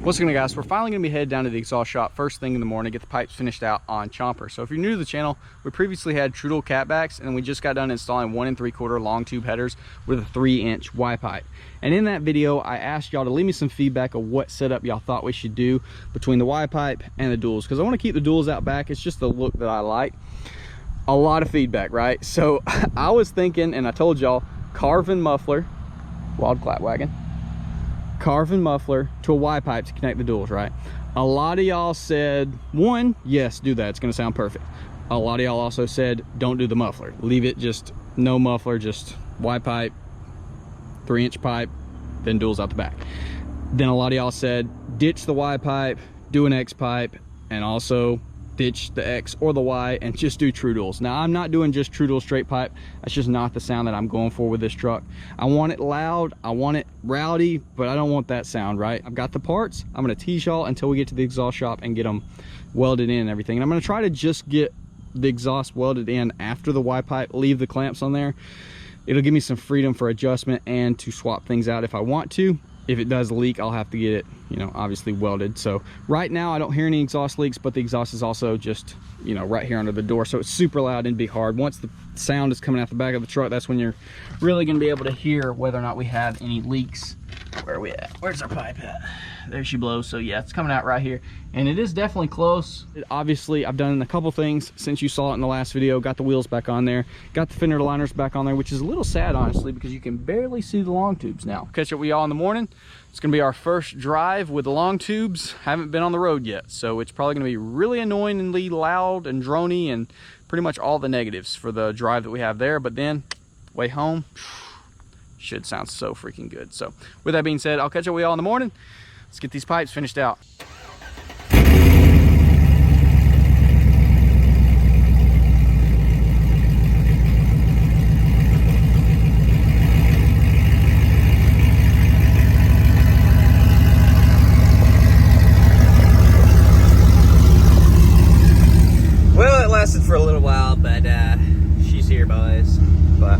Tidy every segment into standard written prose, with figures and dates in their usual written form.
What's going on, guys? We're finally going to be headed down to the exhaust shop first thing in the morning, get the pipes finished out on Chomper. So if you're new to the channel, we previously had Trudel catbacks, and we just got done installing 1 3/4 long tube headers with a 3-inch Y pipe. And in that video, I asked y'all to leave me some feedback of what setup y'all thought we should do between the Y pipe and the duals, because I want to keep the duals out back. It's just the look that I like. A lot of feedback, right? So I was thinking, and I told y'all, carving muffler, wild clap wagon, carving muffler to a Y pipe to connect the duals, right? A lot of y'all said, one, yes, do that, it's gonna sound perfect. A lot of y'all also said, don't do the muffler, leave it just no muffler, just Y pipe, 3-inch pipe, then duals out the back. Then a lot of y'all said, ditch the Y pipe, do an X pipe, and also ditch the X or the Y and just do true duals. Now, I'm not doing just true dual straight pipe. That's just not the sound that I'm going for with this truck. I want it loud, I want it rowdy, but I don't want that sound, right? I've got the parts. I'm gonna tease y'all until we get to the exhaust shop and get them welded in and everything. And I'm gonna try to just get the exhaust welded in after the Y pipe, leave the clamps on there. It'll give me some freedom for adjustment and to swap things out if I want to. If it does leak, I'll have to get it, you know, obviously welded. So right now I don't hear any exhaust leaks, but the exhaust is also just, you know, right here under the door. So it's super loud and be hard. Once the sound is coming out the back of the truck, that's when you're really gonna be able to hear whether or not we have any leaks. Where are we at? Where's our pipe at? There she blows. So yeah, it's coming out right here. And it is definitely close. Obviously, I've done a couple things since you saw it in the last video. Got the wheels back on there. Got the fender liners back on there, which is a little sad, honestly, because you can barely see the long tubes now. Catch up with y'all in the morning. It's gonna be our first drive with the long tubes. Haven't been on the road yet, so it's probably gonna be really annoyingly loud and drony and pretty much all the negatives for the drive that we have there. But then, way home, should sound so freaking good. So with that being said, I'll catch up with y'all in the morning. Let's get these pipes finished out. Well, it lasted for a little while, but she's here, boys. But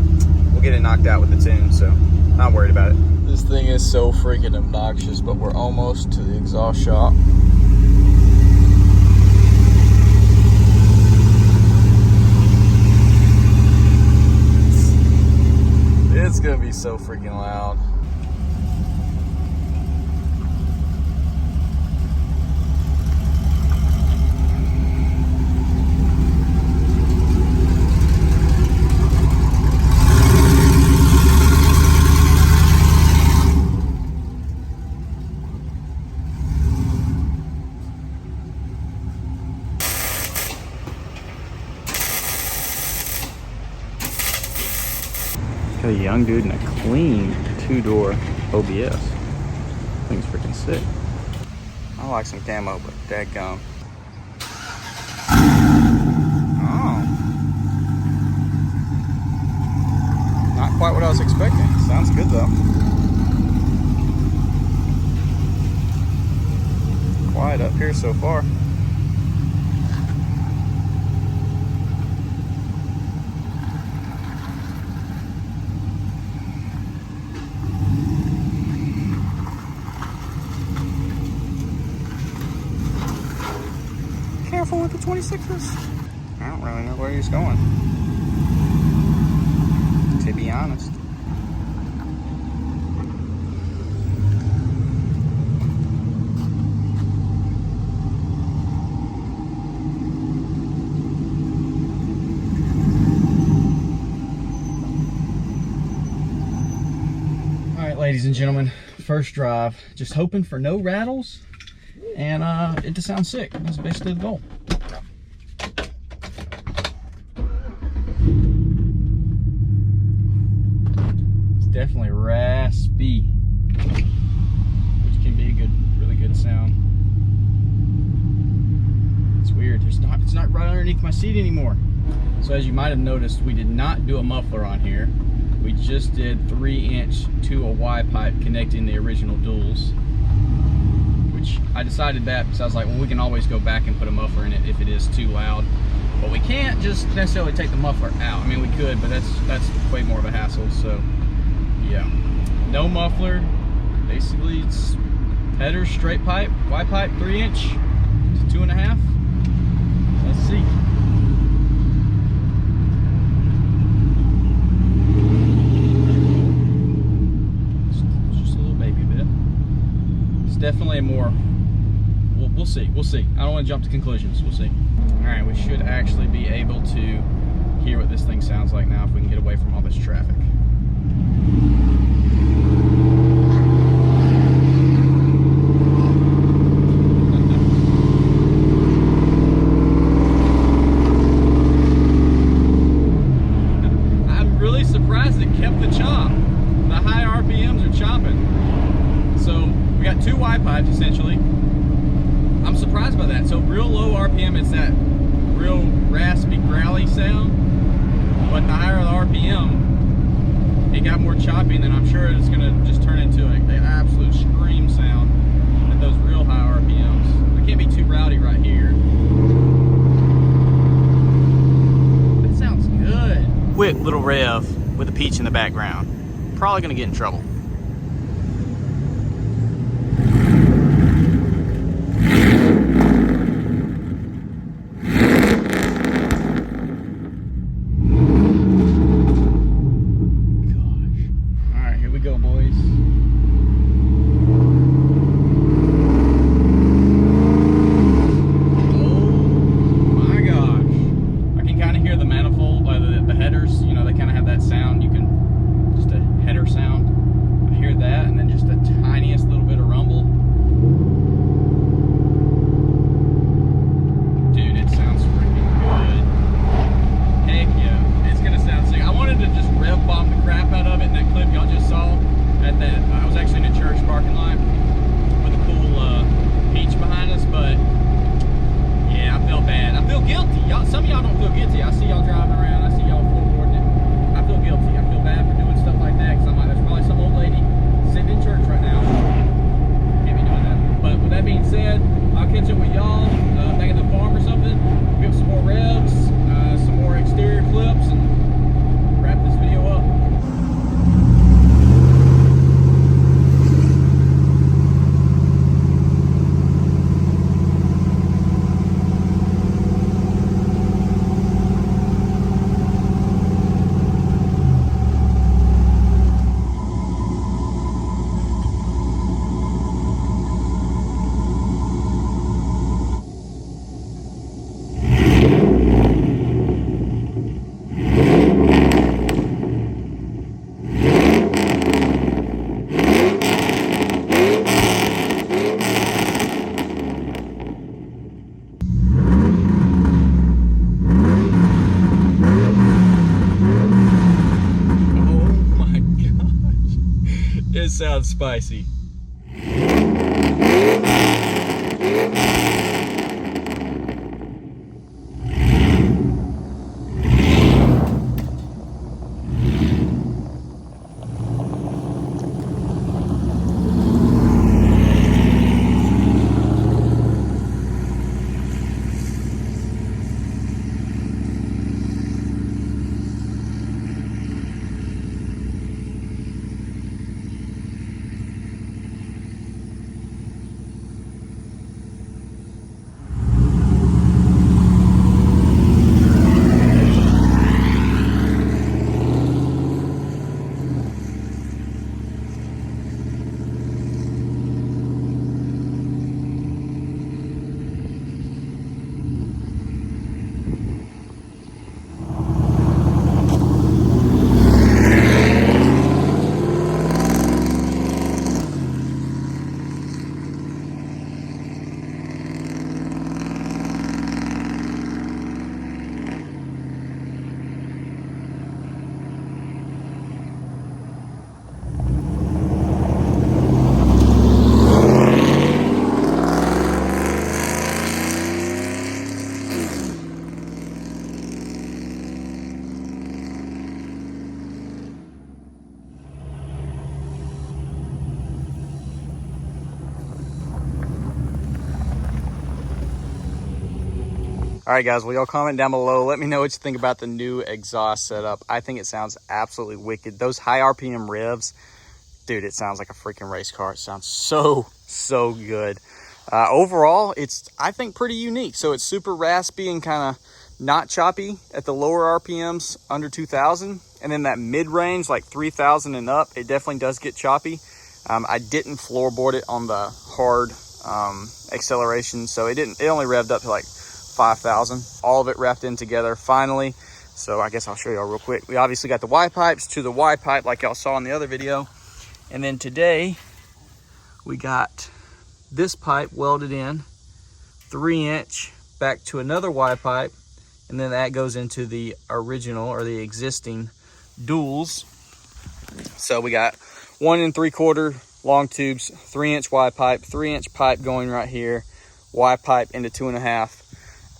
we'll get it knocked out with the tune, so not worried about it. This thing is so freaking obnoxious, but we're almost to the exhaust shop. It's gonna be so freaking loud. Got a young dude in a clean 2-door OBS. Thing's freaking sick. I like some camo, but dadgum. Oh. Not quite what I was expecting. Sounds good though. Quiet up here so far. Careful with the 26s. I don't really know where he's going, to be honest. All right, ladies and gentlemen, first drive. Just hoping for no rattles and it to sound sick. That's basically the goal. It's definitely raspy, which can be a really good sound. It's weird. It's not right underneath my seat anymore. So as you might have noticed, we did not do a muffler on here. We just did 3-inch to a Y pipe connecting the original duals. Which I decided that because I was like, well, we can always go back and put a muffler in it if it is too loud. But we can't just necessarily take the muffler out. I mean, we could, but that's way more of a hassle. So yeah, no muffler. Basically, it's Headers, straight pipe, Y pipe, 3" to 2.5. Let's see. Just a little baby bit. It's definitely a more, we'll see. I don't want to jump to conclusions. We'll see. All right, we should actually be able to hear what this thing sounds like now if we can get away from all this traffic. I'm really surprised it kept the chomp. The high RPMs are chomping. So we got 2 Y pipes essentially. I'm surprised by that. So real low RPM, it's that real raspy, growly sound. But the higher the RPM, it got more choppy, and then I'm sure it's gonna just turn into an absolute scream sound at those real high RPMs. I can't be too rowdy right here. That sounds good. Quick little rev with a peach in the background. Probably gonna get in trouble. It sounds spicy. All right, guys, well, y'all comment down below. Let me know what you think about the new exhaust setup. I think it sounds absolutely wicked. Those high RPM revs dude, it sounds like a freaking race car. It sounds so good. Overall, it's, I think, pretty unique. So it's super raspy and kind of not choppy at the lower RPMs under 2,000. And then that mid-range, like 3,000 and up, it definitely does get choppy. I didn't floorboard it on the hard acceleration, so it only revved up to like 5,000. All of it wrapped in together finally. So I guess I'll show y'all real quick. We obviously got the Y pipes to the Y pipe like y'all saw in the other video. And then today we got this pipe welded in, 3-inch back to another Y pipe. And then that goes into the original or the existing duals. So we got 1 3/4 long tubes, 3-inch Y pipe, 3-inch pipe going right here, Y pipe into 2.5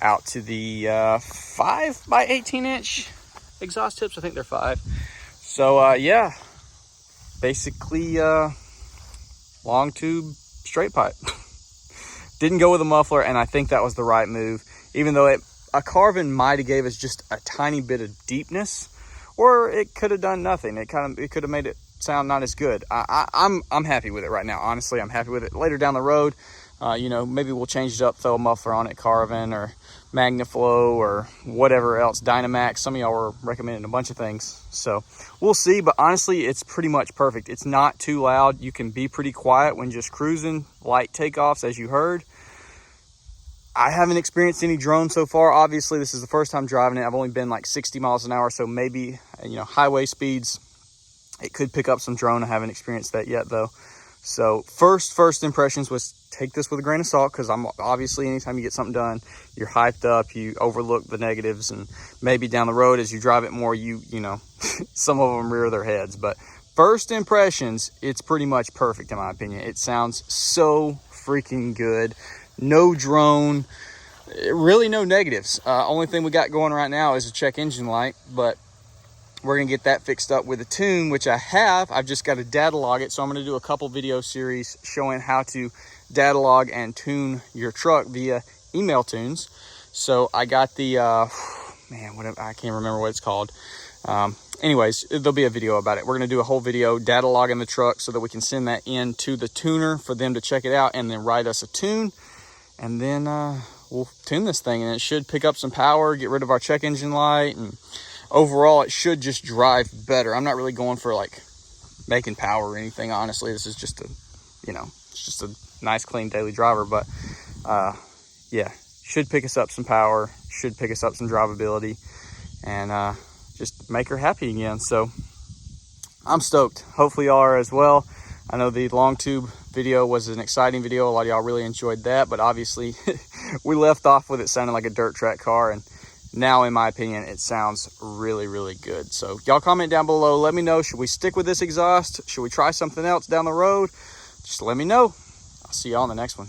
out to the 5 by 18-inch exhaust tips. I think they're 5. So yeah, basically long tube straight pipe. Didn't go with a muffler, and I think that was the right move, even though a carbon might have gave us just a tiny bit of deepness, or it could have done nothing. It could have made it sound not as good. I'm happy with it right now. Honestly, I'm happy with it. Later down the road, you know, maybe we'll change it up, throw a muffler on it, Caravan or Magnaflow or whatever else, Dynamax. Some of y'all were recommending a bunch of things, so we'll see. But honestly, it's pretty much perfect. It's not too loud. You can be pretty quiet when just cruising, light takeoffs, as you heard. I haven't experienced any drones so far. Obviously, this is the first time driving it. I've only been like 60 miles an hour, so maybe, you know, highway speeds, it could pick up some drone. I haven't experienced that yet, though. So first impressions was take this with a grain of salt, because I'm obviously, anytime you get something done, you're hyped up, you overlook the negatives, and maybe down the road as you drive it more, you know, some of them rear their heads. But first impressions, it's pretty much perfect in my opinion. It sounds so freaking good. No drone, really no negatives. Only thing we got going right now is a check engine light, but we're gonna get that fixed up with a tune, which I have. I've just got to data log it, so I'm gonna do a couple video series showing how to data log and tune your truck via email tunes. So I got the man, I can't remember what it's called. Anyways, there'll be a video about it. We're gonna do a whole video data logging the truck so that we can send that in to the tuner for them to check it out and then write us a tune. And then we'll tune this thing, and it should pick up some power, get rid of our check engine light, and overall it should just drive better. I'm not really going for like making power or anything, honestly. This is just it's just a nice clean daily driver. But yeah, should pick us up some power, should pick us up some drivability, and just make her happy again. So I'm stoked. Hopefully y'all are as well. I know the long tube video was an exciting video. A lot of y'all really enjoyed that, but obviously we left off with it sounding like a dirt track car, and now in my opinion it sounds really, really good. So y'all comment down below, let me know, should we stick with this exhaust? Should we try something else down the road? Just let me know. I'll see y'all on the next one.